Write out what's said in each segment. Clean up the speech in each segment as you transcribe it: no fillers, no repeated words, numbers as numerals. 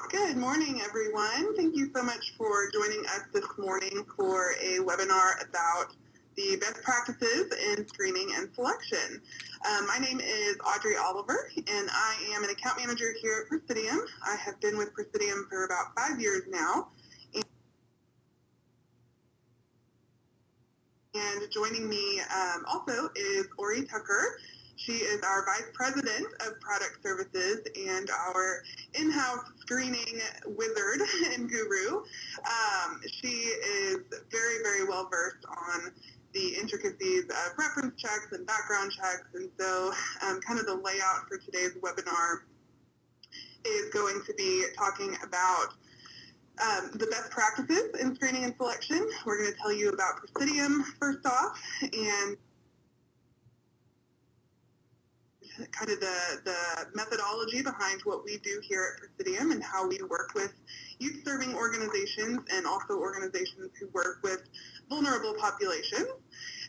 Good morning, everyone. Thank you so much for joining us this morning for a webinar about the best practices in screening and selection. My name is Audrey Oliver, and I am an account manager here at Presidium. I have been with Presidium for about 5 years now. And joining me also is Ori Tucker. She is our Vice President of Product Services and our in-house screening wizard and guru. She is very, very well versed on the intricacies of reference checks and background checks. And so kind of the layout for today's webinar is going to be talking about the best practices in screening and selection. We're going to tell you about Presidium first off, and kind of the methodology behind what we do here at Presidium and how we work with youth-serving organizations and also organizations who work with vulnerable populations.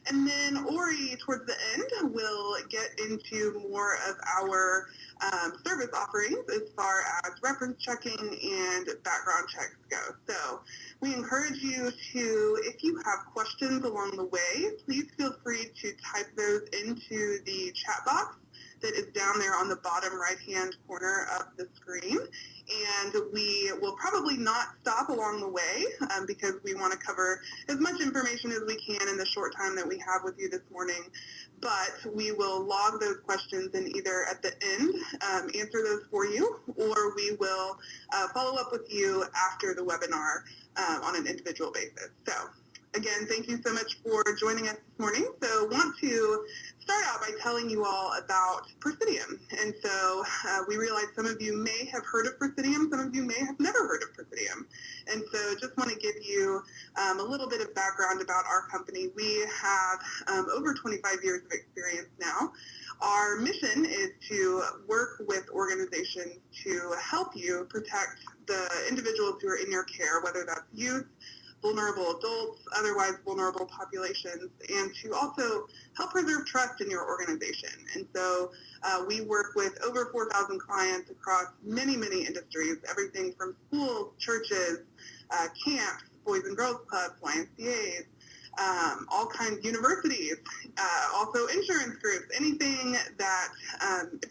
And then Ori, towards the end, will get into more of our service offerings as far as reference checking and background checks go. So we encourage you to, if you have questions along the way, please feel free to type those into the chat box that is down there on the bottom right-hand corner of the screen. And we will probably not stop along the way because we want to cover as much information as we can in the short time that we have with you this morning. But we will log those questions and either at the end answer those for you, or we will follow up with you after the webinar on an individual basis. So again, thank you so much for joining us this morning. So want to start out by telling you all about Presidium. And so we realize some of you may have heard of Presidium, some of you may have never heard of Presidium. And so just want to give you a little bit of background about our company. We have over 25 years of experience now. Our mission is to work with organizations to help you protect the individuals who are in your care, whether that's youth, vulnerable adults, otherwise vulnerable populations, and to also help preserve trust in your organization. And so we work with over 4,000 clients across many, many industries, everything from schools, churches, camps, Boys and Girls Clubs, YMCAs, all kinds, universities, also insurance groups, anything that,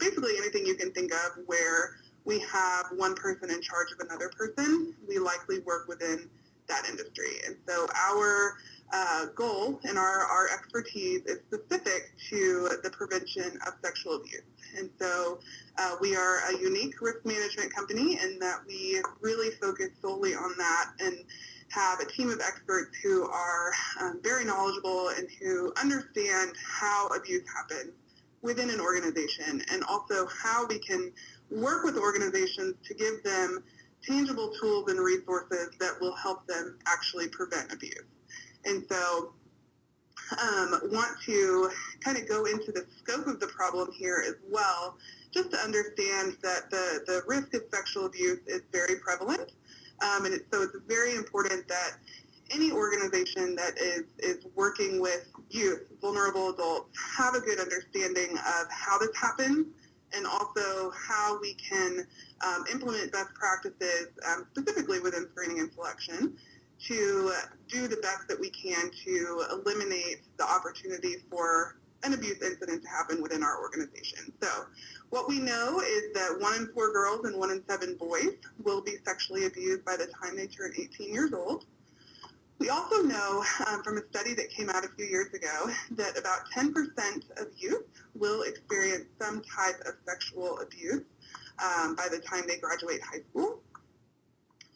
basically anything you can think of where we have one person in charge of another person, we likely work within that industry. And so our goal and our expertise is specific to the prevention of sexual abuse. And so we are a unique risk management company in that we really focus solely on that and have a team of experts who are very knowledgeable and who understand how abuse happens within an organization, and also how we can work with organizations to give them tangible tools and resources that will help them actually prevent abuse. And so want to kind of go into the scope of the problem here as well, just to understand that the risk of sexual abuse is very prevalent. So it's very important that any organization that is working with youth, vulnerable adults, have a good understanding of how this happens, and also how we can implement best practices, specifically within screening and selection, to do the best that we can to eliminate the opportunity for an abuse incident to happen within our organization. So what we know is that 1 in 4 girls and 1 in 7 boys will be sexually abused by the time they turn 18 years old. We also know from a study that came out a few years ago that about 10% of youth will experience some type of sexual abuse by the time they graduate high school.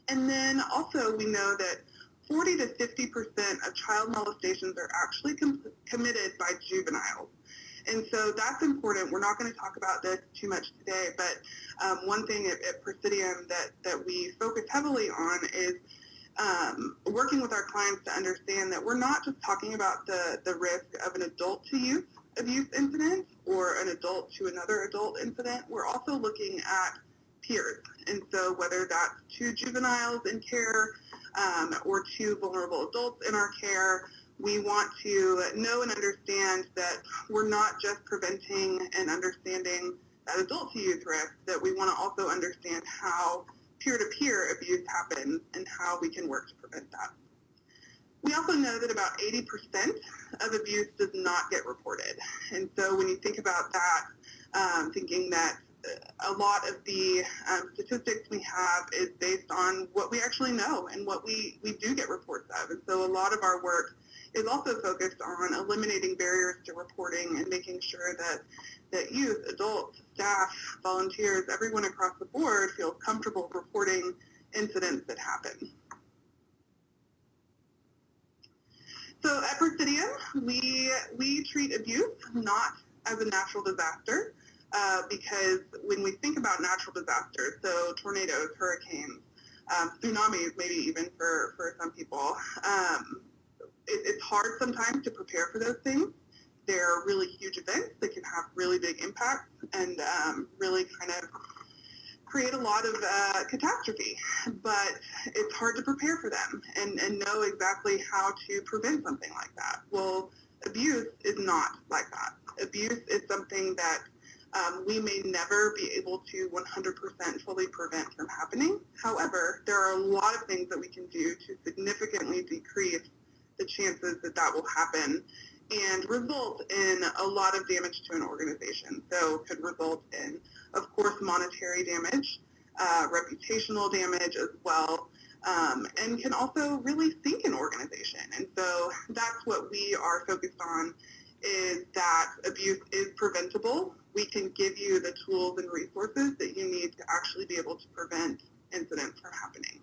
And then also we know that 40 to 50% of child molestations are actually committed by juveniles. And so that's important. We're not going to talk about this too much today, but one thing at Presidium that we focus heavily on is working with our clients to understand that we're not just talking about the risk of an adult to youth abuse incident or an adult to another adult incident. We're also looking at peers. And so whether that's 2 juveniles in care or 2 vulnerable adults in our care, we want to know and understand that we're not just preventing and understanding that adult to youth risk, that we want to also understand how peer-to-peer abuse happens and how we can work to prevent that. We also know that about 80% of abuse does not get reported. And so when you think about that, thinking that a lot of the statistics we have is based on what we actually know and what we do get reports of. And so a lot of our work is also focused on eliminating barriers to reporting and making sure that youth, adults, staff, volunteers, everyone across the board feels comfortable reporting incidents that happen. So at Presidium, we treat abuse not as a natural disaster, because when we think about natural disasters, so tornadoes, hurricanes, tsunamis, maybe even for some people, it's hard sometimes to prepare for those things. They're really huge events that can have really big impacts and really kind of create a lot of catastrophe, but it's hard to prepare for them and know exactly how to prevent something like that. Well, abuse is not like that. Abuse is something that we may never be able to 100% fully prevent from happening. However, there are a lot of things that we can do to significantly decrease the chances that that will happen and result in a lot of damage to an organization. So it could result in, of course, monetary damage, reputational damage as well, and can also really sink an organization. And so that's what we are focused on, is that abuse is preventable. We can give you the tools and resources that you need to actually be able to prevent incidents from happening.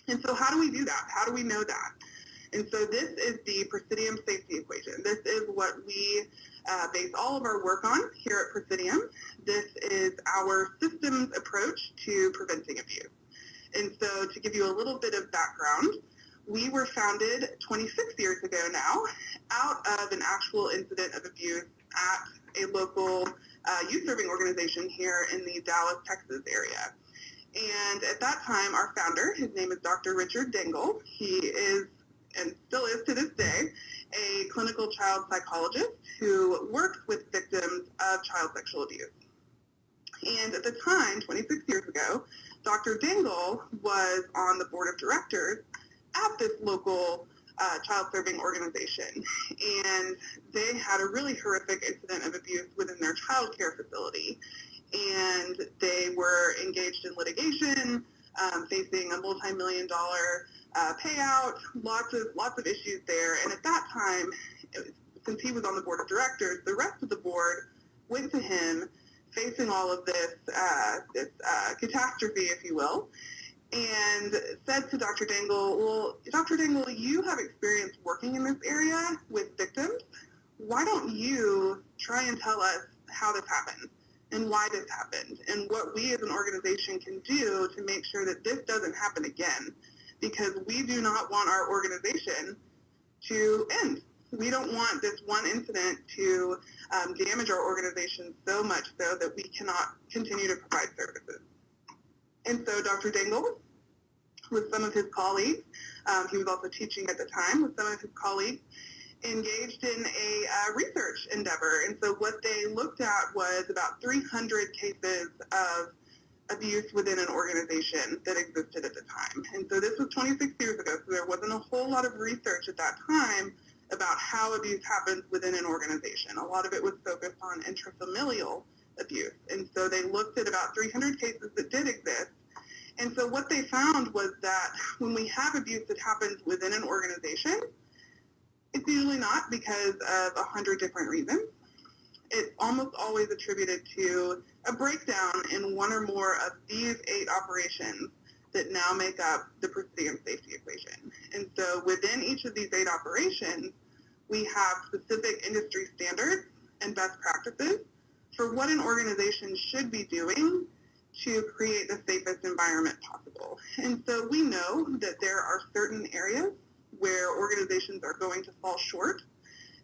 And so how do we do that? How do we know that? And so this is the Presidium safety equation. This is what we base all of our work on here at Presidium. This is our systems approach to preventing abuse. And so to give you a little bit of background, we were founded 26 years ago now out of an actual incident of abuse at a local youth serving organization here in the Dallas, Texas area. And at that time, our founder, his name is Dr. Richard Dingle. He is, and still is to this day, a clinical child psychologist who works with victims of child sexual abuse. And at the time, 26 years ago, Dr. Dingle was on the board of directors at this local child serving organization. And they had a really horrific incident of abuse within their child care facility. And they were engaged in litigation, facing a multi-million-dollar payout, lots of issues there. And at that time, since he was on the board of directors, the rest of the board went to him facing all of this catastrophe, if you will, and said to Dr. Dingle, well, Dr. Dingle, you have experience working in this area with victims. Why don't you try and tell us how this happened and why this happened and what we as an organization can do to make sure that this doesn't happen again, because we do not want our organization to end. We don't want this one incident to damage our organization so much so that we cannot continue to provide services. And so Dr. Dingle, with some of his colleagues, he was also teaching at the time, with some of his colleagues, engaged in a research endeavor. And so what they looked at was about 300 cases of abuse within an organization that existed at the time. And so this was 26 years ago, so there wasn't a whole lot of research at that time about how abuse happens within an organization. A lot of it was focused on intrafamilial abuse. And so they looked at about 300 cases that did exist. And so what they found was that when we have abuse that happens within an organization, it's usually not because of 100 different reasons. It's almost always attributed to a breakdown in one or more of these 8 operations that now make up the Presidium safety equation. And so within each of these 8 operations, we have specific industry standards and best practices for what an organization should be doing to create the safest environment possible. And so we know that there are certain areas where organizations are going to fall short.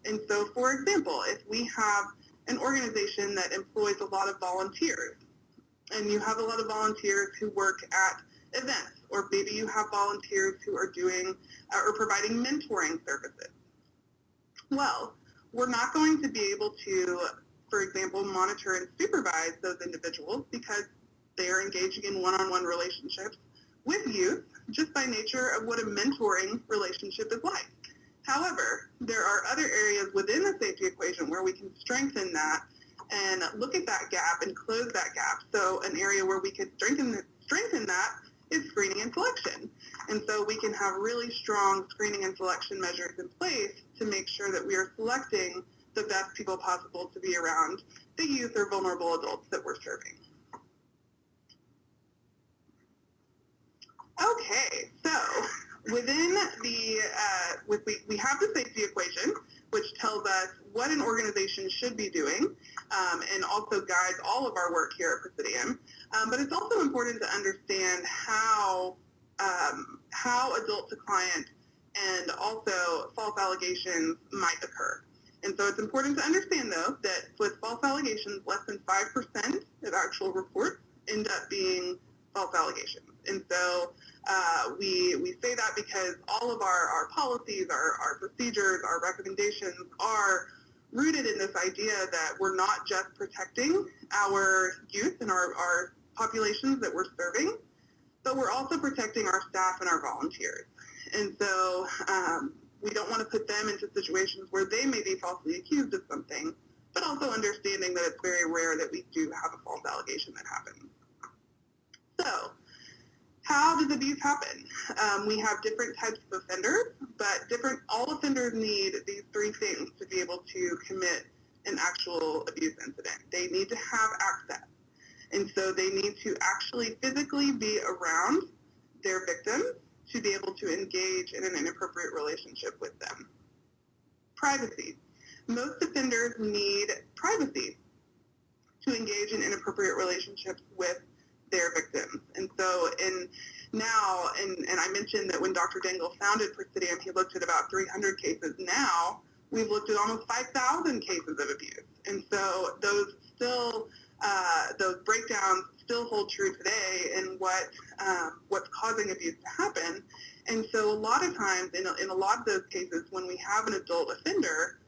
And so, for example, if we have an organization that employs a lot of volunteers, and you have a lot of volunteers who work at events, or maybe you have volunteers who are doing or providing mentoring services. Well, we're not going to be able to, for example, monitor and supervise those individuals because They are engaging in one-on-one relationships with youth just by nature of what a mentoring relationship is like. However, there are other areas within the safety equation where we can strengthen that and look at that gap and close that gap. So an area where we could strengthen that is screening and selection. And so we can have really strong screening and selection measures in place to make sure that we are selecting the best people possible to be around the youth or vulnerable adults that we're serving. Okay, so within the, we have the safety equation, which tells us what an organization should be doing, and also guides all of our work here at Presidium. But it's also important to understand how adult to client and also false allegations might occur. And so it's important to understand, though, that with false allegations, less than 5% of actual reports end up being false allegations. And so we say that because all of our policies, our procedures, our recommendations are rooted in this idea that we're not just protecting our youth and our populations that we're serving, but we're also protecting our staff and our volunteers. And so we don't want to put them into situations where they may be falsely accused of something, but also understanding that it's very rare that we do have a false allegation that happens. So how does abuse happen? We have different types of offenders, but all offenders need these three things to be able to commit an actual abuse incident. They need to have access. And so they need to actually physically be around their victims to be able to engage in an inappropriate relationship with them. Privacy. Most offenders need privacy to engage in inappropriate relationships with their victims. And so and I mentioned that when Dr. Dangle founded Presidium, he looked at about 300 cases. Now we've looked at almost 5,000 cases of abuse. And so those breakdowns still hold true today in what's causing abuse to happen. And so a lot of times in a lot of those cases, when we have an adult offender,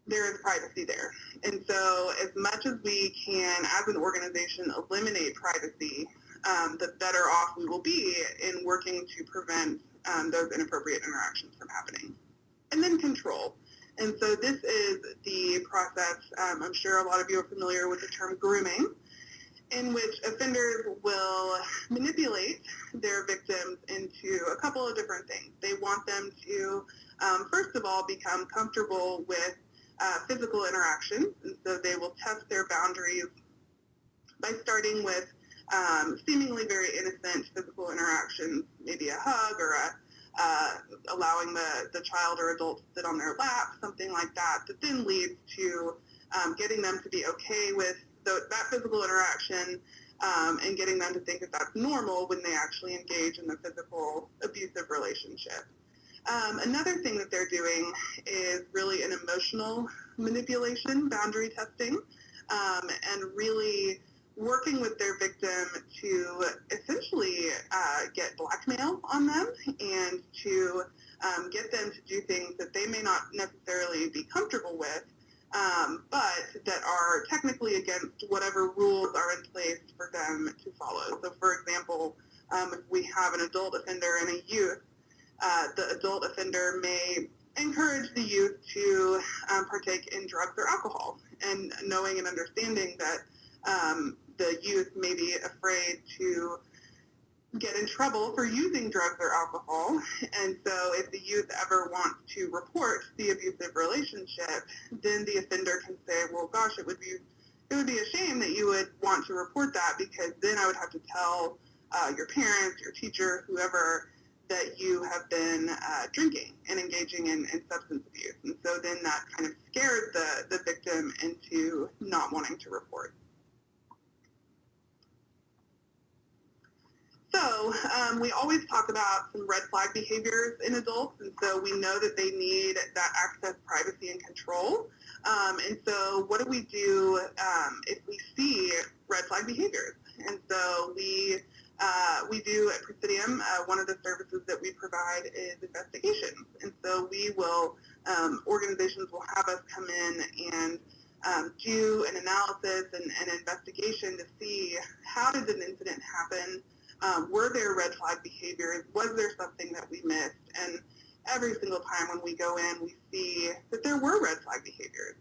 there is privacy there. And so as much as we can, as an organization, eliminate privacy, the better off we will be in working to prevent those inappropriate interactions from happening. And then control. And so this is the process, I'm sure a lot of you are familiar with the term grooming, in which offenders will manipulate their victims into a couple of different things. They want them to, first of all, become comfortable with physical interactions, and so they will test their boundaries by starting with seemingly very innocent physical interactions, maybe a hug or allowing the child or adult to sit on their lap, something like that then leads to getting them to be okay with that physical interaction and getting them to think that that's normal when they actually engage in the physical abusive relationship. Another thing that they're doing is really an emotional manipulation, boundary testing, and really working with their victim to essentially get blackmail on them and to get them to do things that they may not necessarily be comfortable with, but that are technically against whatever rules are in place for them to follow. So for example, if we have an adult offender and a youth, the adult offender may encourage the youth to partake in drugs or alcohol, and knowing and understanding that the youth may be afraid to get in trouble for using drugs or alcohol. And so if the youth ever wants to report the abusive relationship, then the offender can say, well, gosh, it would be a shame that you would want to report that, because then I would have to tell your parents, your teacher, whoever, that you have been drinking and engaging in substance abuse. And so then that kind of scares the victim into not wanting to report. So we always talk about some red flag behaviors in adults, and so we know that they need that access, privacy, and control. And so what do we do if we see red flag behaviors? And so we do at Presidium, one of the services that we provide is investigations. And so we will, organizations will have us come in and do an analysis and investigation to see how did an incident happen, were there red flag behaviors, was there something that we missed, and every single time when we go in, we see that there were red flag behaviors.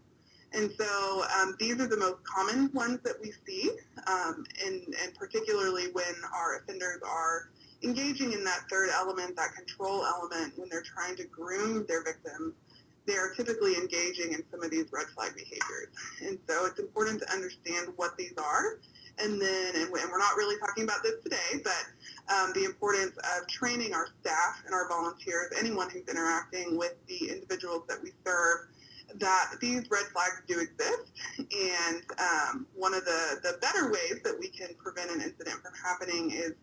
And so these are the most common ones that we see, and particularly when our offenders are engaging in that third element, that control element, when they're trying to groom their victims, they are typically engaging in some of these red flag behaviors. And so it's important to understand what these are. And then, and we're not really talking about this today, but the importance of training our staff and our volunteers, anyone who's interacting with the individuals that we serve, that these red flags do exist. And one of the better ways that we can prevent an incident from happening is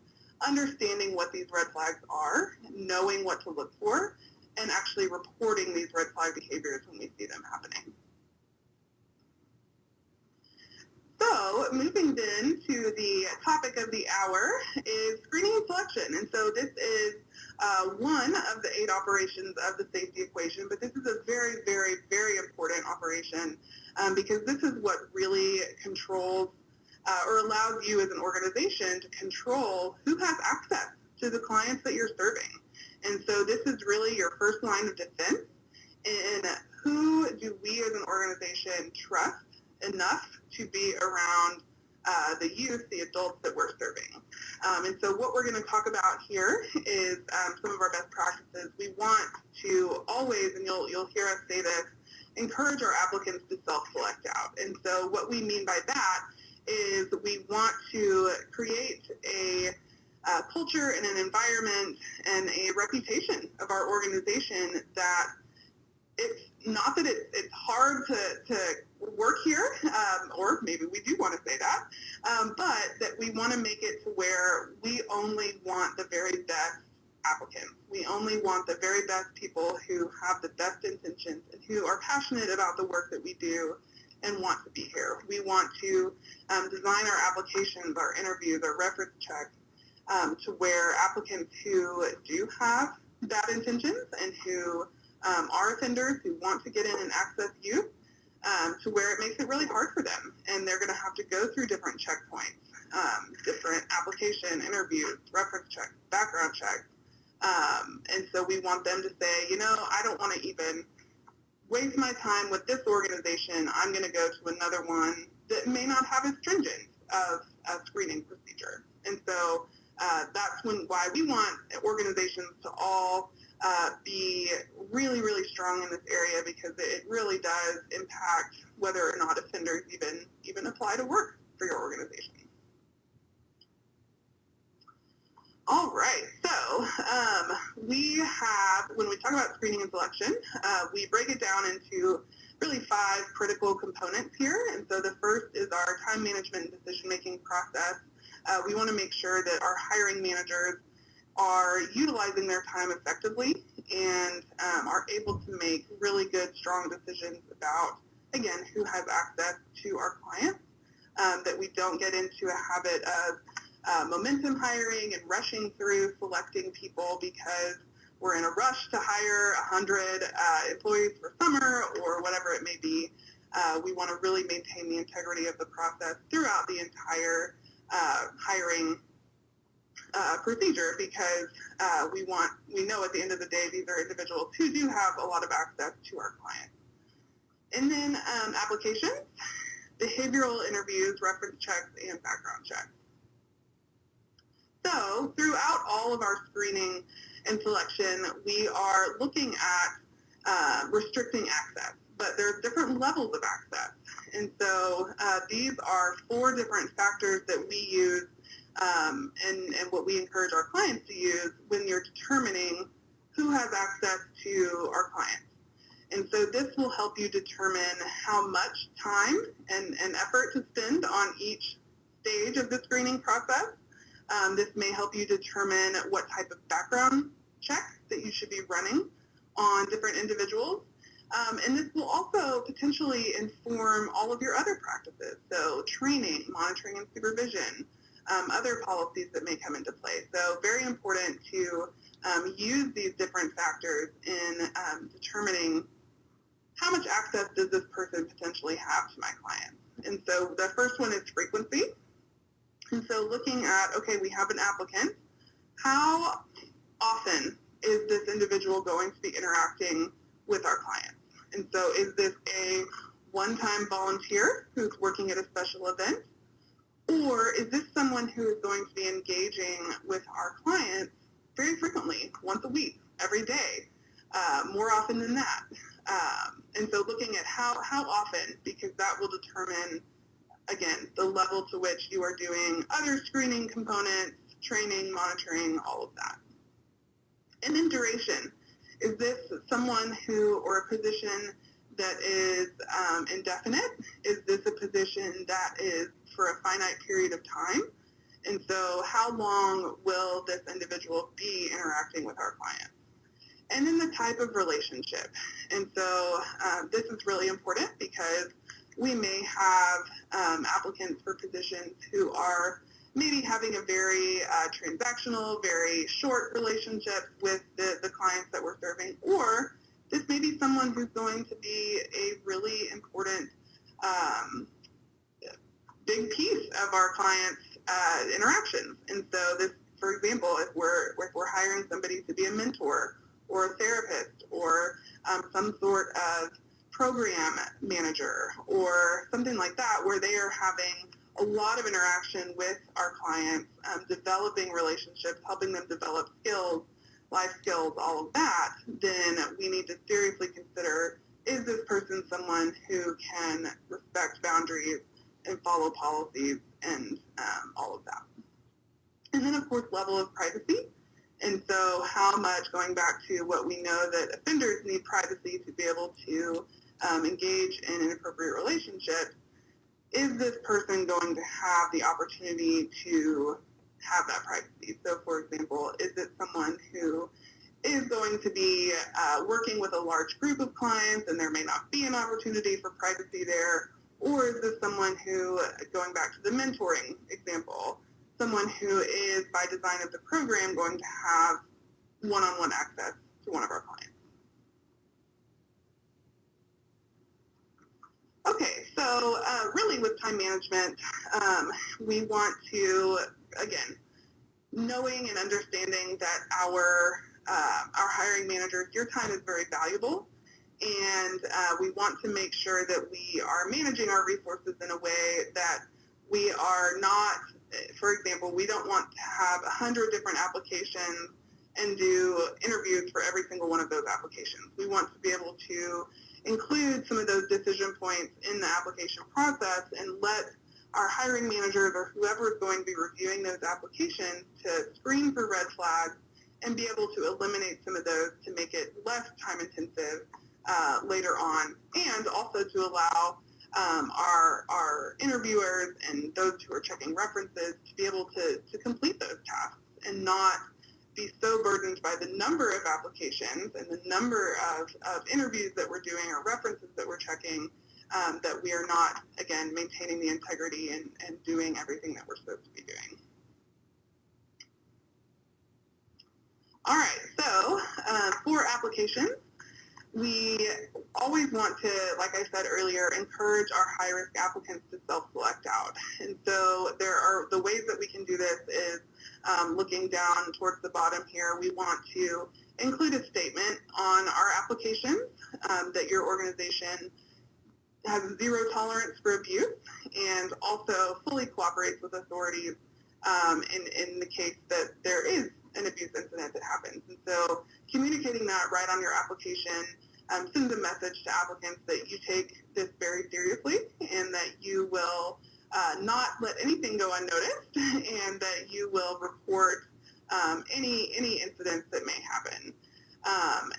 understanding what these red flags are, knowing what to look for, and actually reporting these red flag behaviors when we see them happening. So moving then to the topic of the hour is screening and selection. And so this is one of the 8 operations of the safety equation, but this is a very, very, very important operation because this is what really controls or allows you as an organization to control who has access to the clients that you're serving. And so this is really your first line of defense in who do we as an organization trust enough to be around the youth, the adults that we're serving. And so what we're going to talk about here is some of our best practices. We want to always, and you'll hear us say this, encourage our applicants to self-select out. And so what we mean by that is we want to create a culture and an environment and a reputation of our organization that it's not that it's hard to work here, or maybe we do want to say that, but that we want to make it to where we only want the very best applicants. We only want the very best people who have the best intentions and who are passionate about the work that we do and want to be here. We want to design our applications, our interviews, our reference checks to where applicants who do have bad intentions and who are offenders who want to get in and access youth, to where it makes it really hard for them. And they're going to have to go through different checkpoints, different application, interviews, reference checks, background checks. And so we want them to say, you know, I don't want to even waste my time with this organization. I'm going to go to another one that may not have as stringent of a screening procedure. And so that's why we want organizations to all be really, really strong in this area, because it really does impact whether or not offenders even apply to work for your organization. All right, so we have, when we talk about screening and selection, we break it down into really 5 critical components here. And so the first is our time management and decision-making process. We want to make sure that our hiring managers are utilizing their time effectively and are able to make really good, strong decisions about, again, who has access to our clients, that we don't get into a habit of momentum hiring and rushing through selecting people because we're in a rush to hire 100 employees for summer or whatever it may be. We want to really maintain the integrity of the process throughout the entire hiring procedure, because we know at the end of the day these are individuals who do have a lot of access to our clients. And then applications, behavioral interviews, reference checks, and background checks. So throughout all of our screening and selection, we are looking at restricting access, but there's different levels of access. And so these are 4 different factors that we use and what we encourage our clients to use when you're determining who has access to our clients. And so this will help you determine how much time and effort to spend on each stage of the screening process. This may help you determine what type of background checks that you should be running on different individuals. And this will also potentially inform all of your other practices, so training, monitoring, and supervision, other policies that may come into play. So very important to use these different factors in determining how much access does this person potentially have to my client? And so the first one is frequency. And so looking at, okay, we have an applicant. How often is this individual going to be interacting with our clients? And so is this a one-time volunteer who's working at a special event? Or is this someone who is going to be engaging with our clients very frequently, once a week, every day, more often than that? And so looking at how often, because that will determine, again, the level to which you are doing other screening components, training, monitoring, all of that. And then duration. Is this someone who, or a position that is indefinite? Is this a position that is for a finite period of time? And so how long will this individual be interacting with our clients? And then the type of relationship. And so this is really important because we may have applicants for positions who are maybe having a very transactional, very short relationship with the clients that we're serving, or this may be someone who's going to be a really important big piece of our clients' interactions. And so this, for example, if we're hiring somebody to be a mentor or a therapist or some sort of program manager or something like that, where they are having a lot of interaction with our clients, developing relationships, helping them develop skills, life skills, all of that, then we need to seriously consider, is this person someone who can respect boundaries and follow policies and all of that? And then, of course, level of privacy. And so how much, going back to what we know that offenders need privacy to be able to engage in an appropriate relationship, is this person going to have the opportunity to have that privacy? So, for example, is it someone who is going to be working with a large group of clients and there may not be an opportunity for privacy there? Or is this someone who, going back to the mentoring example, someone who is, by design of the program, going to have one-on-one access to one of our clients? Okay, so really with time management, we want to, again, knowing and understanding that our hiring managers, your time is very valuable, and we want to make sure that we are managing our resources in a way that we are not, for example, we don't want to have 100 different applications and do interviews for every single one of those applications. We want to be able to include some of those decision points in the application process and let our hiring managers or whoever is going to be reviewing those applications to screen for red flags and be able to eliminate some of those to make it less time intensive later on, and also to allow our interviewers and those who are checking references to be able to complete those tasks and not be so burdened by the number of applications and the number of interviews that we're doing or references that we're checking, that we are not, again, maintaining the integrity and doing everything that we're supposed to be doing. All right, so for applications, we always want to, like I said earlier, encourage our high-risk applicants to self-select out. And so the ways that we can do this is looking down towards the bottom here. We want to include a statement on our applications that your organization has zero tolerance for abuse and also fully cooperates with authorities in the case that there is an abuse incident that happens. And so communicating that right on your application sends a message to applicants that you take this very seriously and that you will not let anything go unnoticed and that you will report any incidents that may happen.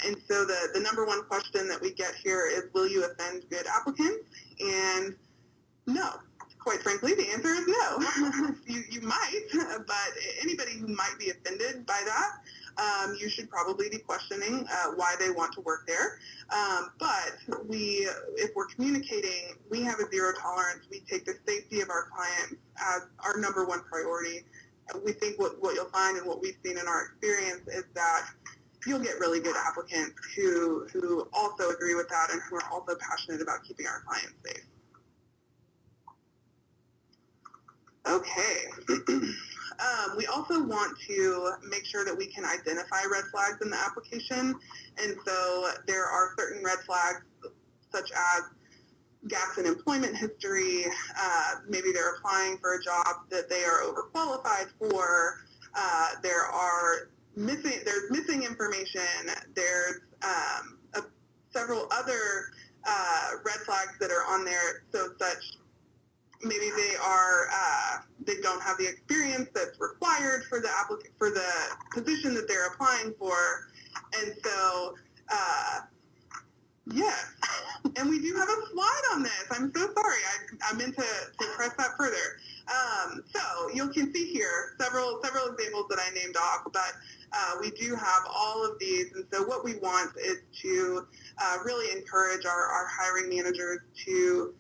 And so the number one question that we get here is, will you offend good applicants? And no. Quite frankly, the answer is no. You might, but anybody who might be offended by that, you should probably be questioning why they want to work there. But if we're communicating, we have a zero tolerance. We take the safety of our clients as our number one priority. We think what you'll find and what we've seen in our experience is that you'll get really good applicants who also agree with that and who are also passionate about keeping our clients safe. Okay. We also want to make sure that we can identify red flags in the application. And so there are certain red flags such as gaps in employment history, maybe they're applying for a job that they are overqualified for, there's missing information, there's several other red flags that are on there, so such maybe they don't have the experience that's required for the position that they're applying for, and so yes, and we do have a slide on this. I'm so sorry. I meant to press that further. So you can see here several examples that I named off, but we do have all of these. And so what we want is to really encourage our hiring managers to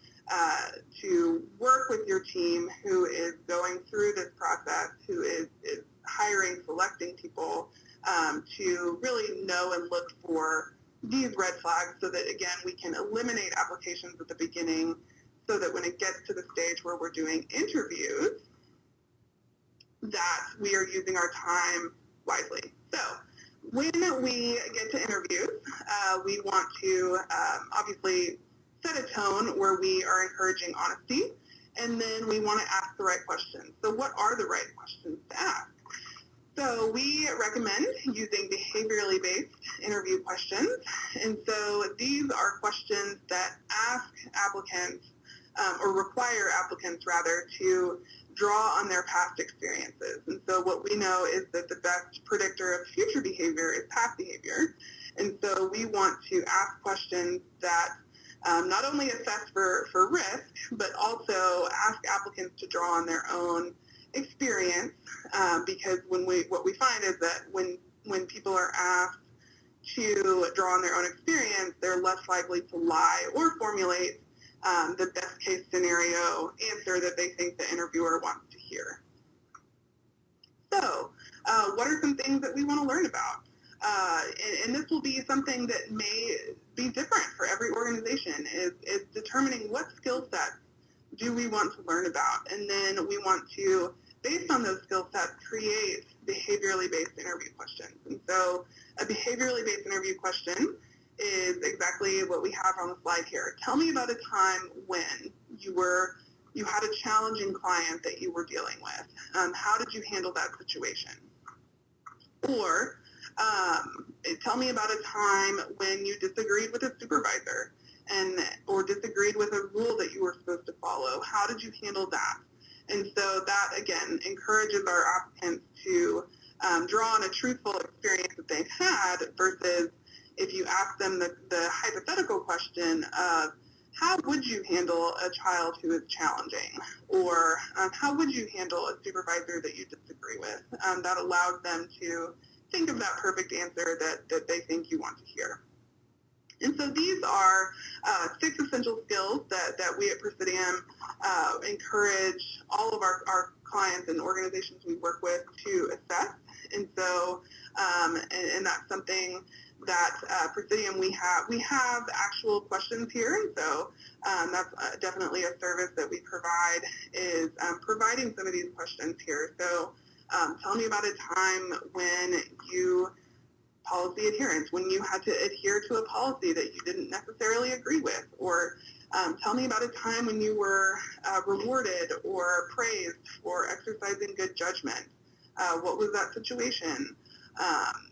work with your team who is going through this process, who is hiring, selecting people, to really know and look for these red flags so that, again, we can eliminate applications at the beginning so that when it gets to the stage where we're doing interviews, that we are using our time wisely. So when we get to interviews, we want to obviously set a tone where we are encouraging honesty, and then we want to ask the right questions. So what are the right questions to ask? So we recommend using behaviorally based interview questions. And so these are questions that ask applicants, or require applicants rather, to draw on their past experiences. And so what we know is that the best predictor of future behavior is past behavior. And so we want to ask questions that not only assess for risk, but also ask applicants to draw on their own experience, because what we find is that when people are asked to draw on their own experience, they're less likely to lie or formulate the best case scenario answer that they think the interviewer wants to hear. So what are some things that we want to learn about? And this will be something that may be different for every organization, is determining what skill sets do we want to learn about. And then we want to, based on those skill sets, create behaviorally based interview questions. And so a behaviorally based interview question is exactly what we have on the slide here. Tell me about a time when you had a challenging client that you were dealing with. How did you handle that situation? Or tell me about a time when you disagreed with a supervisor or disagreed with a rule that you were supposed to follow. How did you handle that? And so that, again, encourages our applicants to draw on a truthful experience that they've had, versus if you ask them the hypothetical question of, how would you handle a child who is challenging? Or how would you handle a supervisor that you disagree with? That allows them to think of that perfect answer that they think you want to hear. And so these are 6 essential skills that we at Presidium encourage all of our clients and organizations we work with to assess. And so, and that's something that Presidium, we have actual questions here. And so that's definitely a service that we provide, is providing some of these questions here. So tell me about a time when policy adherence, when you had to adhere to a policy that you didn't necessarily agree with, or tell me about a time when you were rewarded or praised for exercising good judgment. What was that situation?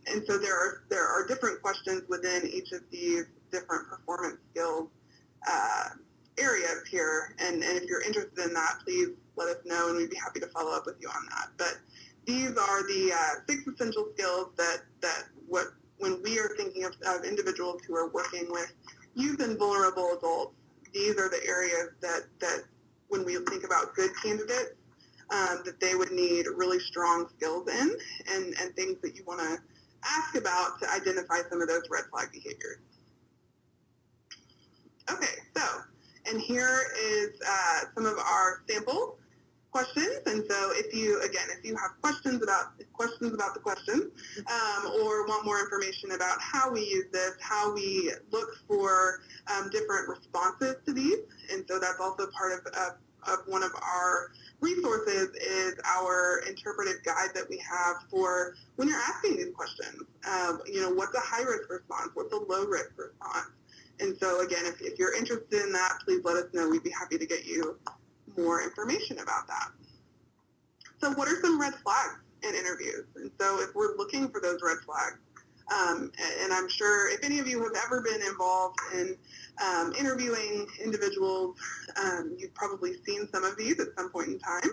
And so there are different questions within each of these different performance skills areas here, and if you're interested in that, please let us know, and we'd be happy to follow up with you on that. But these are the 6 essential skills that when we are thinking of individuals who are working with youth and vulnerable adults, these are the areas that when we think about good candidates, that they would need really strong skills in, and things that you want to ask about to identify some of those red flag behaviors. Okay, so, and here is some of our sample questions. And so if you have questions about the questions, or want more information about how we use this, how we look for different responses to these, and so that's also part of one of our resources is our interpretive guide that we have for when you're asking these questions. What's a high-risk response? What's a low-risk response? And so again, if you're interested in that, please let us know. We'd be happy to get you more information about that. So what are some red flags in interviews? And so if we're looking for those red flags, and I'm sure if any of you have ever been involved in interviewing individuals, you've probably seen some of these at some point in time.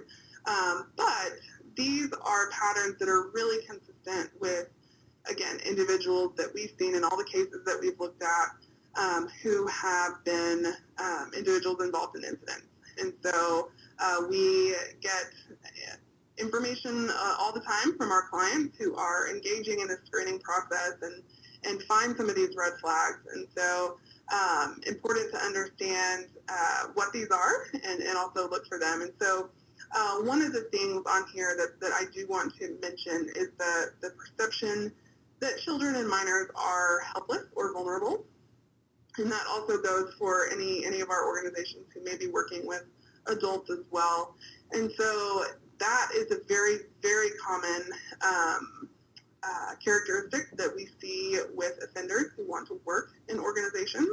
But these are patterns that are really consistent with, again, individuals that we've seen in all the cases that we've looked at who have been individuals involved in incidents. And so we get information all the time from our clients who are engaging in the screening process and find some of these red flags. And so important to understand what these are and also look for them. And so one of the things on here that I do want to mention is the perception that children and minors are helpless or vulnerable. And that also goes for any of our organizations who may be working with adults as well. And so that is a very, very common characteristic that we see with offenders who want to work in organizations,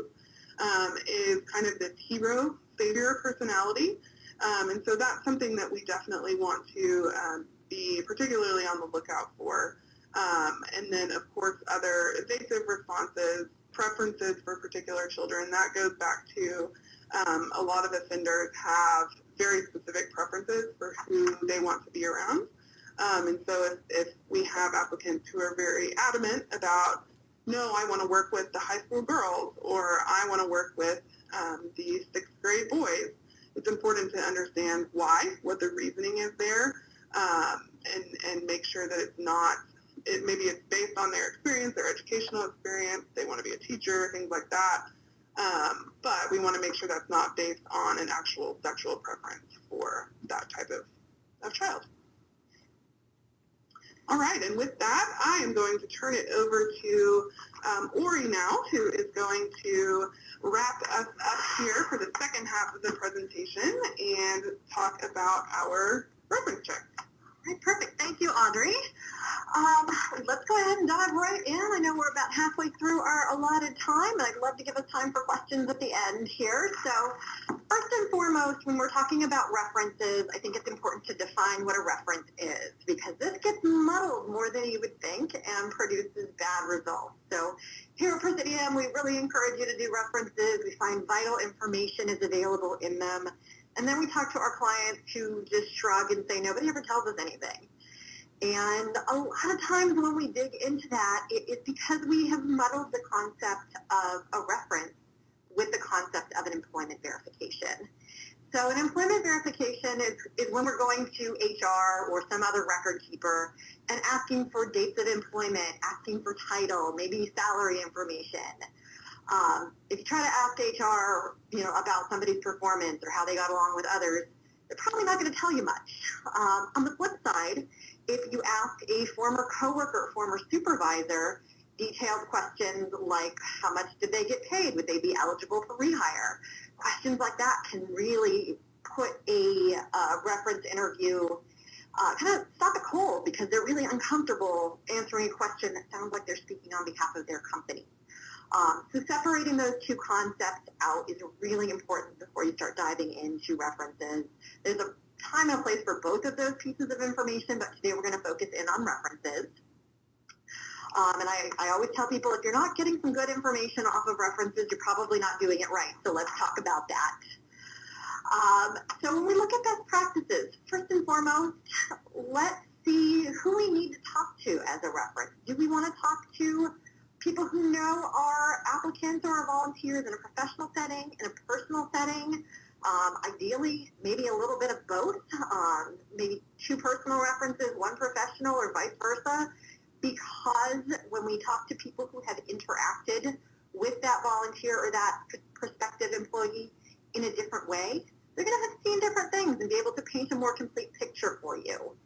is kind of this hero, savior personality. And so that's something that we definitely want to be particularly on the lookout for. And then, of course, other evasive responses, preferences for particular children. That goes back to a lot of offenders have very specific preferences for who they want to be around. And so if we have applicants who are very adamant about, no, I want to work with the high school girls, or I want to work with the sixth grade boys, it's important to understand why, what the reasoning is there, and make sure that it's not, maybe it's based on their experience, their educational experience, they want to be a teacher, things like that. But we want to make sure that's not based on an actual sexual preference for that type of child. All right, and with that, I am going to turn it over to Ori now, who is going to wrap us up here for the second half of the presentation and talk about our reference check. All right, perfect. Thank you, Audrey. Let's go ahead and dive right in. I know we're about halfway through our allotted time, and I'd love to give us time for questions at the end here. So first and foremost, when we're talking about references, I think it's important to define what a reference is, because this gets muddled more than you would think and produces bad results. So here at Presidium, we really encourage you to do references. We find vital information is available in them. And then we talk to our clients who just shrug and say, nobody ever tells us anything. And a lot of times when we dig into that, it's because we have muddled the concept of a reference with the concept of an employment verification. So an employment verification is when we're going to HR or some other record keeper and asking for dates of employment, asking for title, maybe salary information. If you try to ask HR, about somebody's performance or how they got along with others, they're probably not going to tell you much. On the flip side, if you ask a former coworker, former supervisor, detailed questions like how much did they get paid? Would they be eligible for rehire? Questions like that can really put a reference interview, kind of stop it cold, because they're really uncomfortable answering a question that sounds like they're speaking on behalf of their company. So separating those two concepts out is really important before you start diving into references. There's a time and a place for both of those pieces of information, but today we're going to focus in on references. And I always tell people, if you're not getting some good information off of references, you're probably not doing it right. So let's talk about that. So when we look at best practices, first and foremost, let's see who we need to talk to as a reference. Do we want to talk to people who know our applicants or our volunteers in a professional setting, in a personal setting? Ideally, maybe a little bit of both, maybe two personal references, one professional, or vice versa, because when we talk to people who have interacted with that volunteer or that prospective employee in a different way, they're going to have seen different things and be able to paint a more complete picture for you.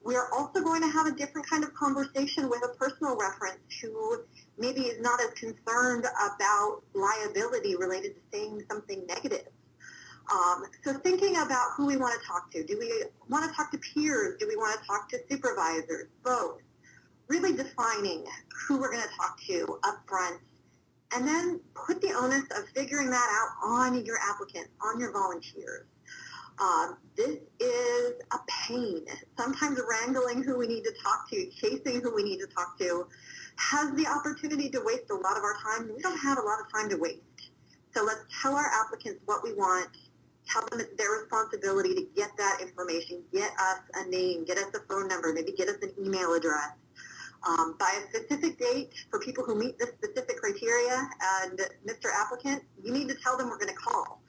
We're also going to have a different kind of conversation with a personal reference who maybe is not as concerned about liability related to saying something negative. So thinking about who we want to talk to. Do we want to talk to peers? Do we want to talk to supervisors? Both. Really defining who we're going to talk to up front, and then put the onus of figuring that out on your applicants, on your volunteers. This is a pain. Sometimes wrangling who we need to talk to, chasing who we need to talk to, has the opportunity to waste a lot of our time. We don't have a lot of time to waste. So let's tell our applicants what we want, tell them it's their responsibility to get that information, get us a name, get us a phone number, maybe get us an email address. By a specific date for people who meet this specific criteria, and Mr. Applicant, you need to tell them we're going to call.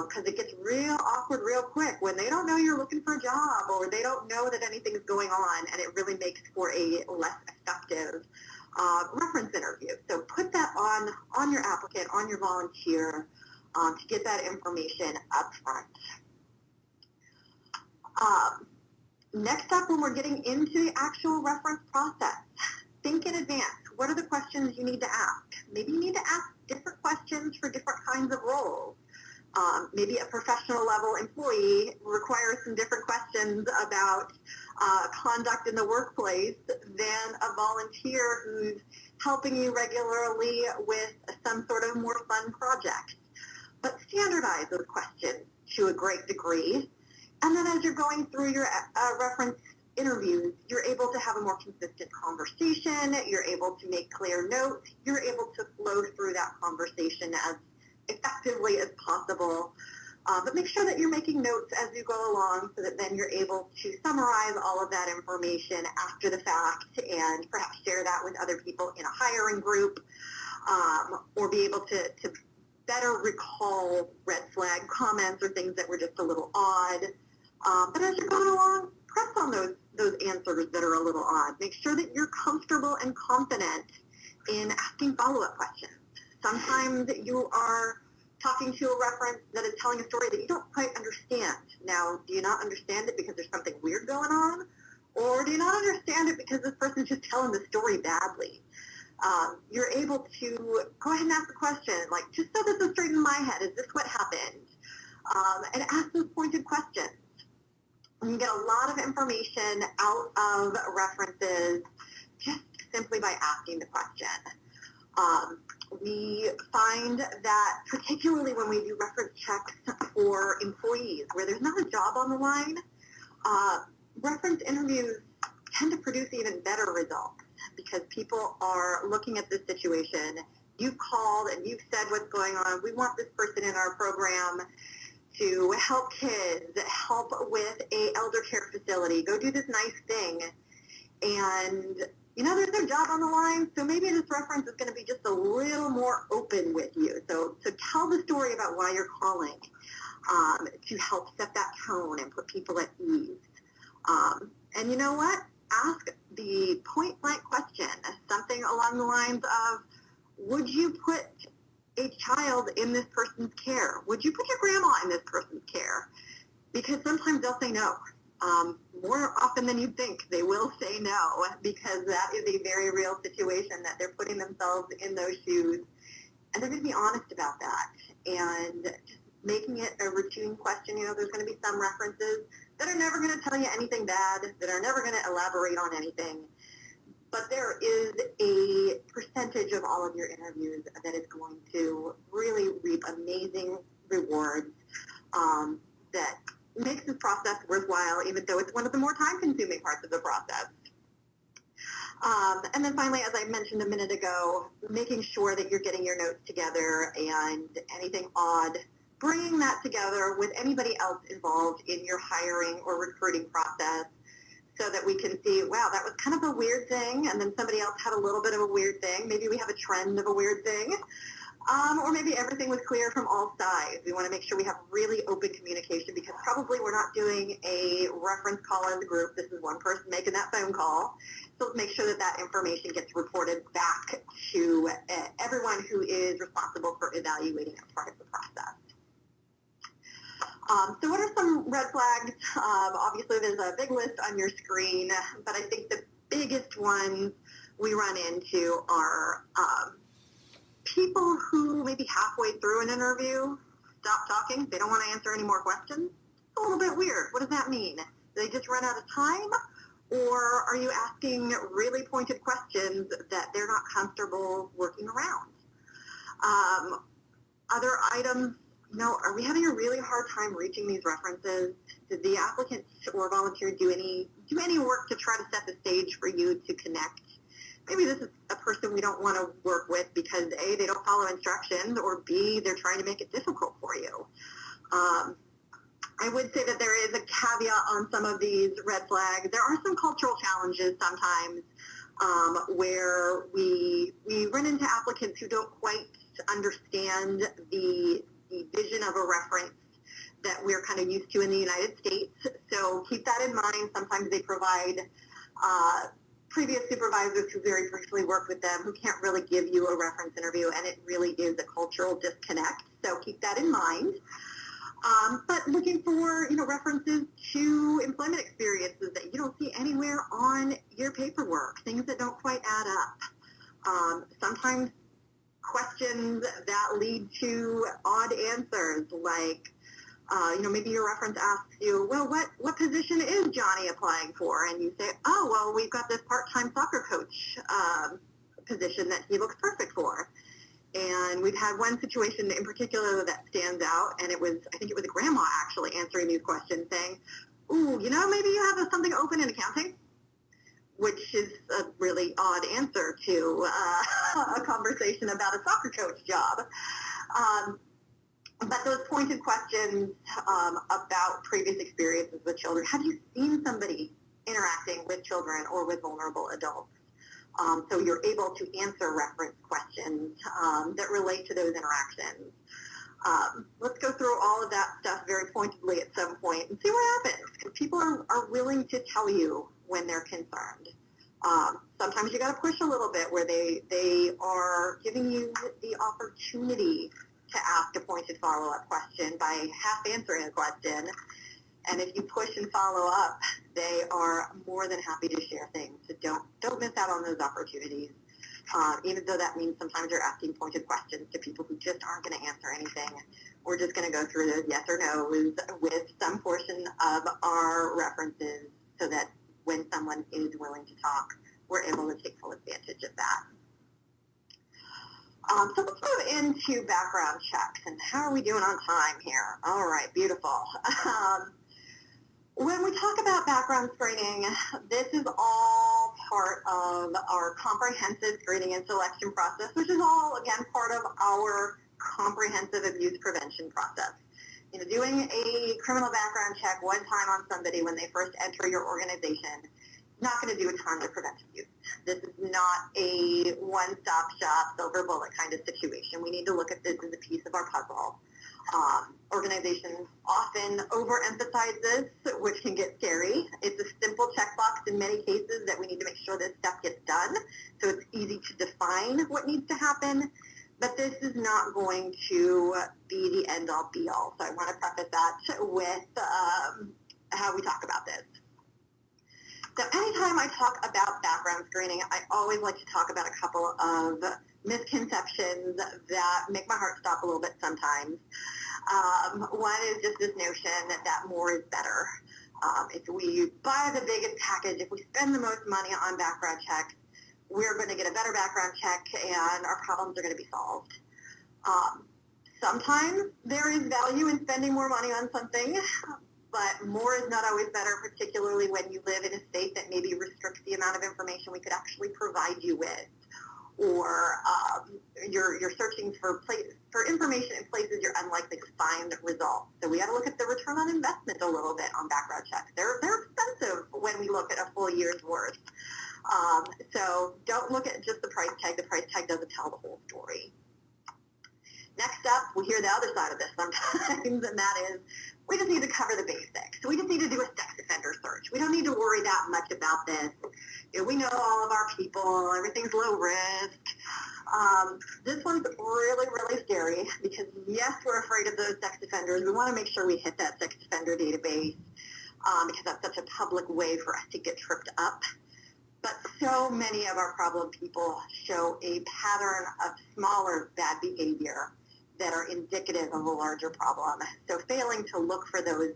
Because it gets real awkward real quick when they don't know you're looking for a job or they don't know that anything's going on, and it really makes for a less effective reference interview. So put that on your applicant, on your volunteer, to get that information up front. Next up, when we're getting into the actual reference process, think in advance. What are the questions you need to ask? Maybe you need to ask different questions for different kinds of roles. Maybe a professional level employee requires some different questions about conduct in the workplace than a volunteer who's helping you regularly with some sort of more fun project. But standardize those questions to a great degree. And then as you're going through your reference interviews, you're able to have a more consistent conversation, you're able to make clear notes, you're able to flow through that conversation as effectively as possible. But make sure that you're making notes as you go along so that then you're able to summarize all of that information after the fact and perhaps share that with other people in a hiring group, or be able to better recall red flag comments or things that were just a little odd. But as you're going along, press on those answers that are a little odd. Make sure that you're comfortable and confident in asking follow-up questions. Sometimes you are talking to a reference that is telling a story that you don't quite understand. Now, do you not understand it because there's something weird going on? Or do you not understand it because this person's just telling the story badly? You're able to go ahead and ask the question, like, just so this is straight in my head, is this what happened? And ask those pointed questions. You can get a lot of information out of references just simply by asking the question. We find that particularly when we do reference checks for employees where there's not a job on the line, reference interviews tend to produce even better results because people are looking at this situation. You've called and you've said what's going on. We want this person in our program to help kids, help with a elder care facility, go do this nice thing. And, you know, there's no job on the line, so maybe this reference is going to be just a little more open with you. So tell the story about why you're calling to help set that tone and put people at ease. And you know what? Ask the point-blank question, something along the lines of, would you put a child in this person's care? Would you put your grandma in this person's care? Because sometimes they'll say no. More often than you'd think, they will say no because that is a very real situation that they're putting themselves in those shoes. And they're going to be honest about that. And just making it a routine question, you know, there's going to be some references that are never going to tell you anything bad, that are never going to elaborate on anything. But there is a percentage of all of your interviews that is going to really reap amazing rewards that makes this process worthwhile, even though it's one of the more time-consuming parts of the process. And then finally, as I mentioned a minute ago, making sure that you're getting your notes together and anything odd, bringing that together with anybody else involved in your hiring or recruiting process so that we can see, wow, that was kind of a weird thing, and then somebody else had a little bit of a weird thing. Maybe we have a trend of a weird thing. Or maybe everything was clear from all sides. We want to make sure we have really open communication because probably we're not doing a reference call as a group. This is one person making that phone call. So let's make sure that that information gets reported back to everyone who is responsible for evaluating as part of the process. So what are some red flags? Obviously, there's a big list on your screen, but I think the biggest ones we run into are people who maybe halfway through an interview stop talking. They don't want to answer any more questions. It's a little bit weird. What does that mean? Do they just run out of time? Or are you asking really pointed questions that they're not comfortable working around? Other items, are we having a really hard time reaching these references? Did the applicants or volunteer do any work to try to set the stage for you to connect? Maybe this is a person we don't want to work with because A, they don't follow instructions, or B, they're trying to make it difficult for you. I would say that there is a caveat on some of these red flags. There are some cultural challenges sometimes where we run into applicants who don't quite understand the vision of a reference that we're kind of used to in the United States. So keep that in mind. Sometimes they provide previous supervisors who very briefly worked with them who can't really give you a reference interview, and it really is a cultural disconnect. So keep that in mind. But looking for, references to employment experiences that you don't see anywhere on your paperwork, things that don't quite add up. Sometimes questions that lead to odd answers, like, maybe your reference asks you, well, what position is Johnny applying for? And you say, oh, well, we've got this part-time soccer coach position that he looks perfect for. And we've had one situation in particular that stands out, and I think it was a grandma actually answering these questions saying, ooh, maybe you have something open in accounting, which is a really odd answer to a conversation about a soccer coach job. But those pointed questions about previous experiences with children, have you seen somebody interacting with children or with vulnerable adults? So you're able to answer reference questions that relate to those interactions. Let's go through all of that stuff very pointedly at some point and see what happens, because people are willing to tell you when they're concerned. Sometimes you got to push a little bit where they are giving you the opportunity to ask a pointed follow-up question by half answering a question. And if you push and follow up, they are more than happy to share things. So don't miss out on those opportunities, even though that means sometimes you're asking pointed questions to people who just aren't going to answer anything. We're just going to go through those yes or no's with some portion of our references so that when someone is willing to talk, we're able to take full advantage of that. So let's move into background checks. And how are we doing on time here? All right, beautiful. When we talk about background screening, this is all part of our comprehensive screening and selection process, which is all, again, part of our comprehensive abuse prevention process. Doing a criminal background check one time on somebody when they first enter your organization is not going to do a ton to prevent abuse. This is not a one-stop shop, silver bullet kind of situation. We need to look at this as a piece of our puzzle. Organizations often overemphasize this, which can get scary. It's a simple checkbox in many cases that we need to make sure this stuff gets done, so it's easy to define what needs to happen, but this is not going to be the end-all, be-all. So I want to preface that with how we talk about this. So anytime I talk about background screening, I always like to talk about a couple of misconceptions that make my heart stop a little bit sometimes. One is just this notion that more is better. If we buy the biggest package, if we spend the most money on background checks, we're going to get a better background check and our problems are going to be solved. Sometimes there is value in spending more money on something, but more is not always better, particularly when you live in a state that maybe restricts the amount of information we could actually provide you with. Or you're searching for information in places you're unlikely to find results. So we got to look at the return on investment a little bit on background checks. They're expensive when we look at a full year's worth. So don't look at just the price tag. The price tag doesn't tell the whole story. Next up, we hear the other side of this sometimes, and that is we just need to cover the basics. So we just need to do a sex offender search. We don't need to worry that much about this. We know all of our people. Everything's low risk. This one's really, really scary because yes, we're afraid of those sex offenders. We want to make sure we hit that sex offender database because that's such a public way for us to get tripped up. But so many of our problem people show a pattern of smaller bad behavior that are indicative of a larger problem. So failing to look for those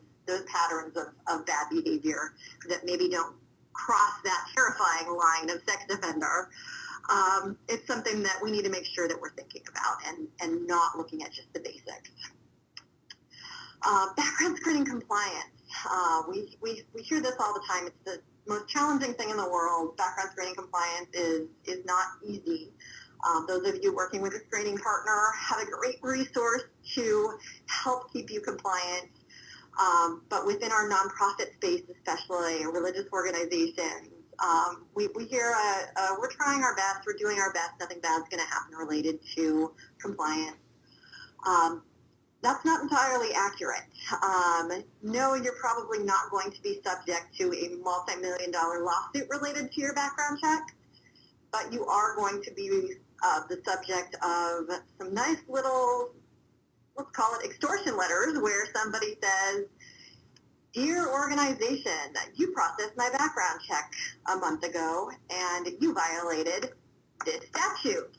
patterns of bad behavior that maybe don't cross that terrifying line of sex offender, it's something that we need to make sure that we're thinking about and not looking at just the basics. Background screening compliance. We hear this all the time. It's the most challenging thing in the world. Background screening compliance is not easy. Those of you working with a screening partner have a great resource to help keep you compliant. But within our nonprofit space, especially religious organizations, we hear we're trying our best, we're doing our best, nothing bad's going to happen related to compliance. That's not entirely accurate. No, you're probably not going to be subject to a multi-million-dollar lawsuit related to your background check, but you are going to be the subject of some nice little, let's call it extortion letters, where somebody says, "Dear organization, you processed my background check a month ago and you violated this statute.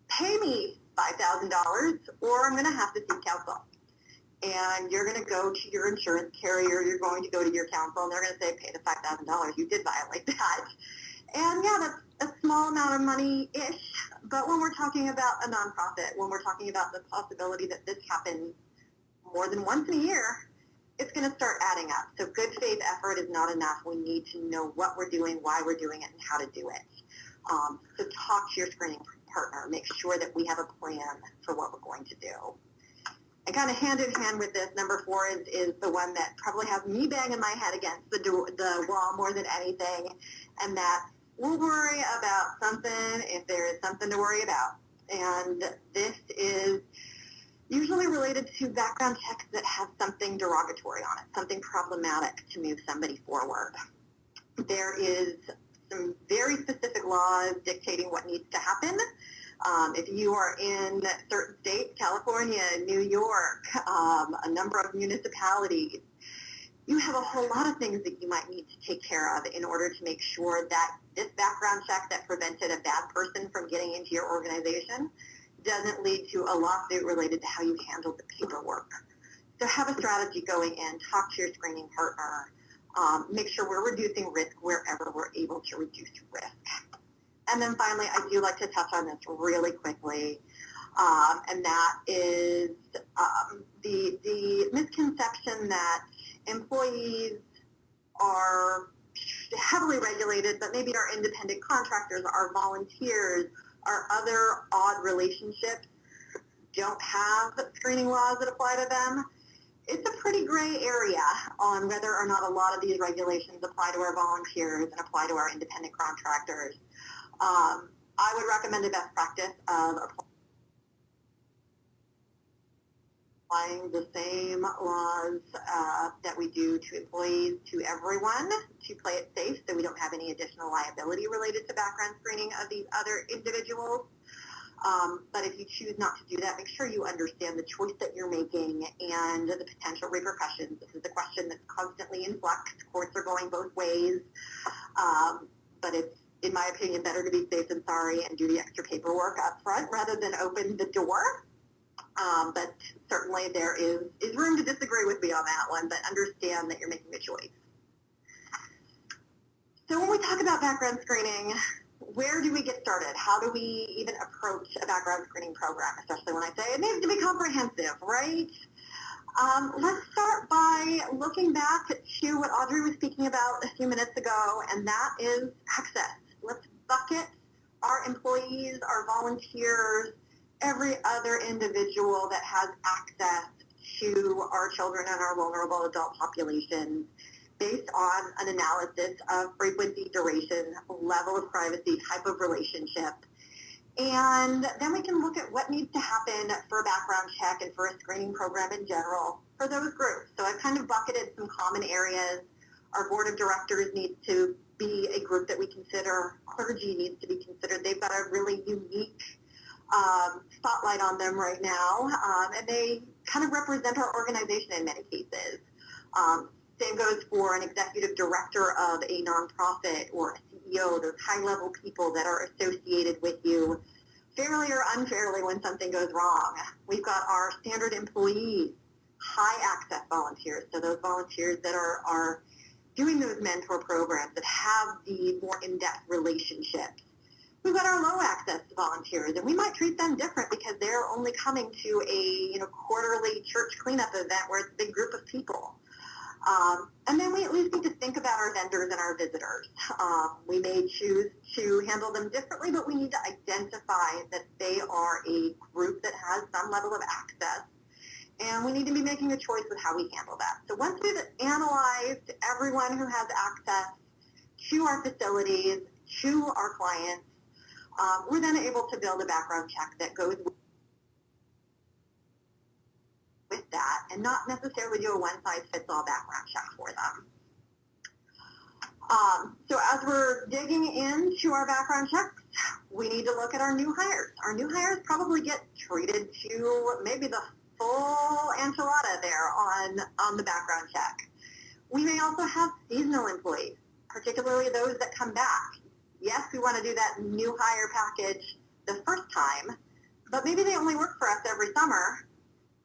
Pay me $5,000 or I'm going to have to seek counsel." And you're going to go to your insurance carrier, you're going to go to your counsel, and they're going to say, "Pay the $5,000, you did violate that." And yeah, that's a small amount of money-ish, but when we're talking about a nonprofit, when we're talking about the possibility that this happens more than once in a year, it's going to start adding up. So good faith effort is not enough. We need to know what we're doing, why we're doing it, and how to do it. So talk to your screening partner. Make sure that we have a plan for what we're going to do. And kind of hand in hand with this, number 4 is the one that probably has me banging my head against the wall more than anything, and that we'll worry about something if there is something to worry about. And this is usually related to background checks that have something derogatory on it, something problematic to move somebody forward. There is some very specific laws dictating what needs to happen. If you are in certain states, California, New York, a number of municipalities, you have a whole lot of things that you might need to take care of in order to make sure that this background check that prevented a bad person from getting into your organization doesn't lead to a lawsuit related to how you handled the paperwork. So have a strategy going in, talk to your screening partner, make sure we're reducing risk wherever we're able to reduce risk. And then finally, I do like to touch on this really quickly, and that is the misconception that employees are heavily regulated, but maybe our independent contractors, our volunteers, our other odd relationships don't have screening laws that apply to them. It's a pretty gray area on whether or not a lot of these regulations apply to our volunteers and apply to our independent contractors. I would recommend a best practice of applying the same laws that we do to employees to everyone to play it safe so we don't have any additional liability related to background screening of these other individuals. But if you choose not to do that, make sure you understand the choice that you're making and the potential repercussions. This is a question that's constantly in flux. Courts are going both ways, but it's, in my opinion, better to be safe than sorry and do the extra paperwork up front rather than open the door. But certainly there is room to disagree with me on that one, but understand that you're making a choice. So when we talk about background screening, where do we get started? How do we even approach a background screening program, especially when I say it needs to be comprehensive, right? Let's start by looking back to what Audrey was speaking about a few minutes ago, and that is access. Let's bucket our employees, our volunteers, every other individual that has access to our children and our vulnerable adult populations based on an analysis of frequency, duration, level of privacy, type of relationship. And then we can look at what needs to happen for a background check and for a screening program in general for those groups. So I've kind of bucketed some common areas. Our board of directors needs to be a group that we consider. Clergy needs to be considered. They've got a really unique spotlight on them right now, and they kind of represent our organization in many cases. Same goes for an executive director of a nonprofit or a CEO, those high-level people that are associated with you, fairly or unfairly when something goes wrong. We've got our standard employees, high-access volunteers, so those volunteers that are doing those mentor programs that have the more in-depth relationships. We've got our low-access volunteers, and we might treat them different because they're only coming to a quarterly church cleanup event where it's a big group of people. And then we at least need to think about our vendors and our visitors. We may choose to handle them differently, but we need to identify that they are a group that has some level of access, and we need to be making a choice with how we handle that. So once we've analyzed everyone who has access to our facilities, to our clients, we're then able to build a background check that goes with that and not necessarily do a one-size-fits-all background check for them. So as we're digging into our background checks, we need to look at our new hires. Our new hires probably get treated to maybe the full enchilada there on the background check. We may also have seasonal employees, particularly those that come back. Yes, we want to do that new hire package the first time, but maybe they only work for us every summer.